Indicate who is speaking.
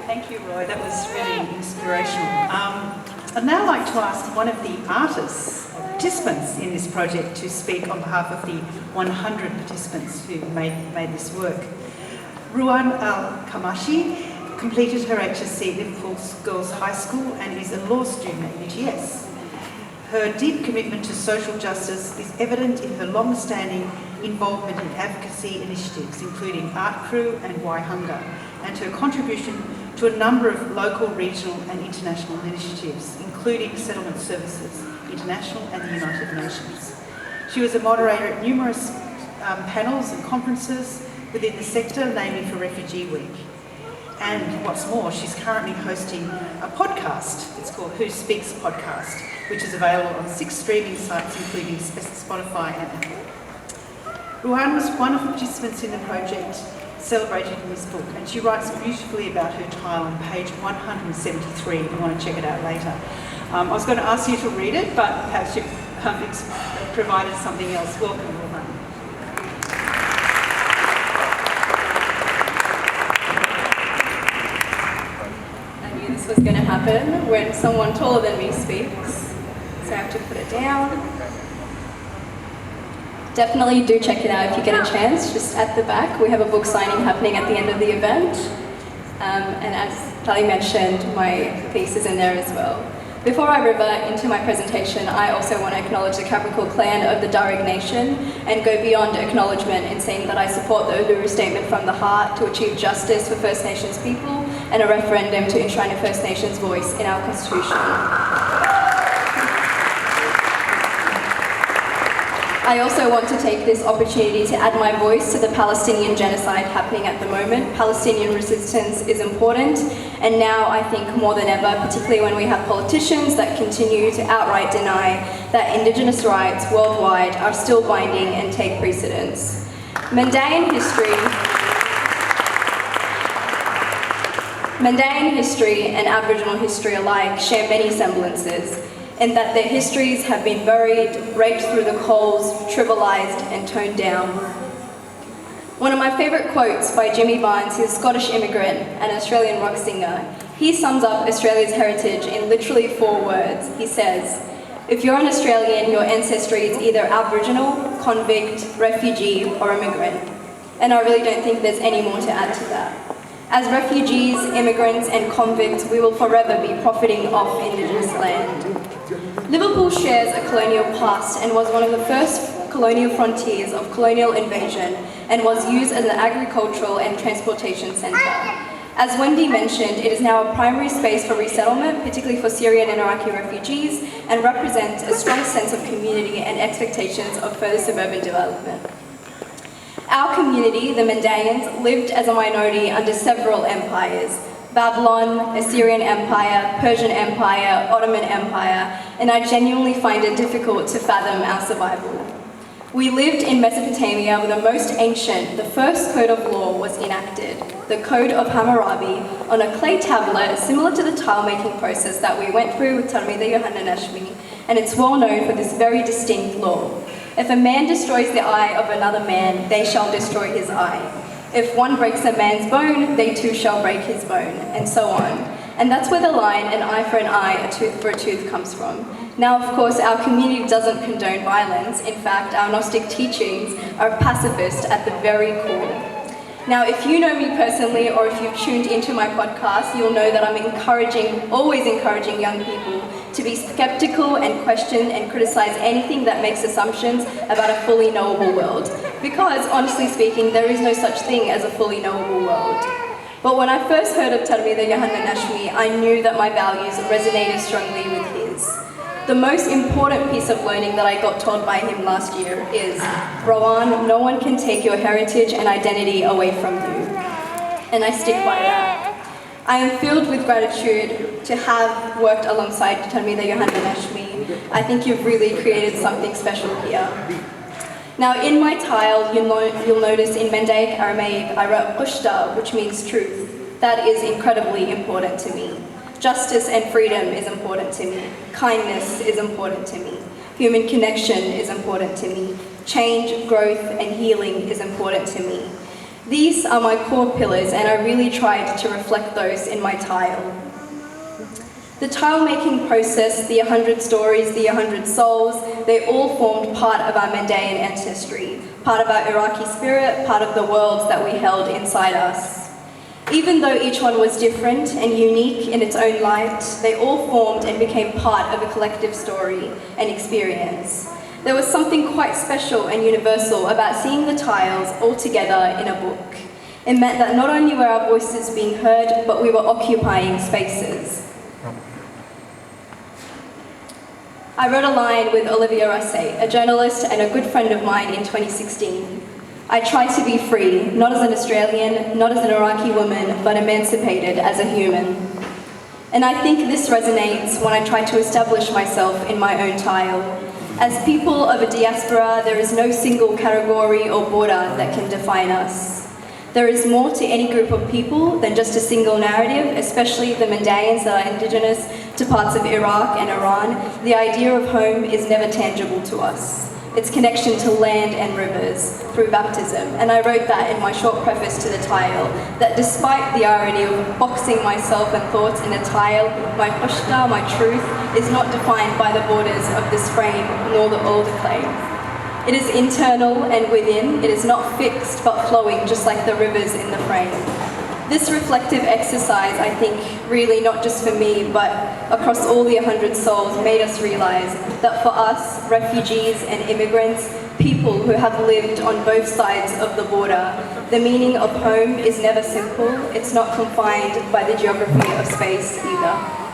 Speaker 1: Thank you, Roy. That was really inspirational. I'd now like to ask one of the artists, or participants in this project, to speak on behalf of the 100 participants who made this work. Ruan Al-Kamashi completed her HSC at Liverpool Girls High School and is a law student at UTS. Her deep commitment to social justice is evident in her long-standing involvement in advocacy initiatives, including Art Crew and Why Hunger, and her contribution to a number of local, regional and international initiatives, including Settlement Services International and the United Nations. She was a moderator at numerous panels and conferences within the sector, namely for Refugee Week. And what's more, she's currently hosting a podcast. It's called Who Speaks Podcast, which is available on 6 streaming sites, including Spotify and Apple. Ruan was one of the participants in the project celebrated in this book, and she writes beautifully about her trial on page 173 if you want to check it out later. I was going to ask you to read it, but perhaps you've provided something else. Welcome, Ruan.
Speaker 2: I knew this was going to happen when someone taller than me speaks, so I have to put it down. Definitely do check it out if you get a chance. Just at the back, we have a book signing happening at the end of the event. And as Tali mentioned, my piece is in there as well. Before I revert into my presentation, I also want to acknowledge the Capricorn clan of the Darug Nation and go beyond acknowledgement in saying that I support the Uluru Statement from the Heart to achieve justice for First Nations people and a referendum to enshrine a First Nations voice in our Constitution. I also want to take this opportunity to add my voice to the Palestinian genocide happening at the moment. Palestinian resistance is important, and now I think more than ever, particularly when we have politicians that continue to outright deny that Indigenous rights worldwide are still binding and take precedence. Mandaean history and Aboriginal history alike share many semblances, in that their histories have been buried, raked through the coals, trivialised and toned down. One of my favourite quotes by Jimmy Barnes, he's a Scottish immigrant and an Australian rock singer. He sums up Australia's heritage in literally 4 words. He says, "If you're an Australian, your ancestry is either Aboriginal, convict, refugee or immigrant." And I really don't think there's any more to add to that. As refugees, immigrants and convicts, we will forever be profiting off Indigenous land. Liverpool shares a colonial past and was one of the first colonial frontiers of colonial invasion and was used as an agricultural and transportation centre. As Wendy mentioned, it is now a primary space for resettlement, particularly for Syrian and Iraqi refugees, and represents a strong sense of community and expectations of further suburban development. Our community, the Mandaeans, lived as a minority under several empires: Babylon, Assyrian Empire, Persian Empire, Ottoman Empire, and I genuinely find it difficult to fathom our survival. We lived in Mesopotamia where the most ancient, the first code of law was enacted, the Code of Hammurabi, on a clay tablet similar to the tile-making process that we went through with Tarmida Yohanna Nashmi, and it's well known for this very distinct law. If a man destroys the eye of another man, they shall destroy his eye. If one breaks a man's bone, they too shall break his bone, and so on. And that's where the line, an eye for an eye, a tooth for a tooth, comes from. Now, of course, our community doesn't condone violence. In fact, our Gnostic teachings are pacifist at the very core. Now, if you know me personally, or if you've tuned into my podcast, you'll know that I'm always encouraging young people to be skeptical and question and criticize anything that makes assumptions about a fully knowable world. Because, honestly speaking, there is no such thing as a fully knowable world. But when I first heard of Tarmida Yohanna Nashmi, I knew that my values resonated strongly with his. The most important piece of learning that I got taught by him last year is, Rowan, no one can take your heritage and identity away from you. And I stick by that. I am filled with gratitude to have worked alongside Tarmida Yohanna Nashmi. I think you've really created something special here. Now, in my tile, you'll notice in Mandaic Aramaic, I wrote Qushta, which means truth. That is incredibly important to me. Justice and freedom is important to me. Kindness is important to me. Human connection is important to me. Change, growth, and healing is important to me. These are my core pillars, and I really tried to reflect those in my tile. The tile-making process, the 100 stories, the 100 souls, they all formed part of our Mandaean ancestry, part of our Iraqi spirit, part of the worlds that we held inside us. Even though each one was different and unique in its own light, they all formed and became part of a collective story and experience. There was something quite special and universal about seeing the tiles all together in a book. It meant that not only were our voices being heard, but we were occupying spaces. I wrote a line with Olivia Russey, a journalist and a good friend of mine, in 2016. I try to be free, not as an Australian, not as an Iraqi woman, but emancipated as a human. And I think this resonates when I try to establish myself in my own tile. As people of a diaspora, there is no single category or border that can define us. There is more to any group of people than just a single narrative, especially the Mandaeans that are indigenous to parts of Iraq and Iran. The idea of home is never tangible to us. Its connection to land and rivers through baptism. And I wrote that in my short preface to the tile, that despite the irony of boxing myself and thoughts in a tile, my khushta, my truth, is not defined by the borders of this frame nor the old clay. It is internal and within. It is not fixed but flowing, just like the rivers in the frame. This reflective exercise, I think, really not just for me, but across all the 100 souls, made us realize that for us, refugees and immigrants, people who have lived on both sides of the border, the meaning of home is never simple. It's not confined by the geography of space either.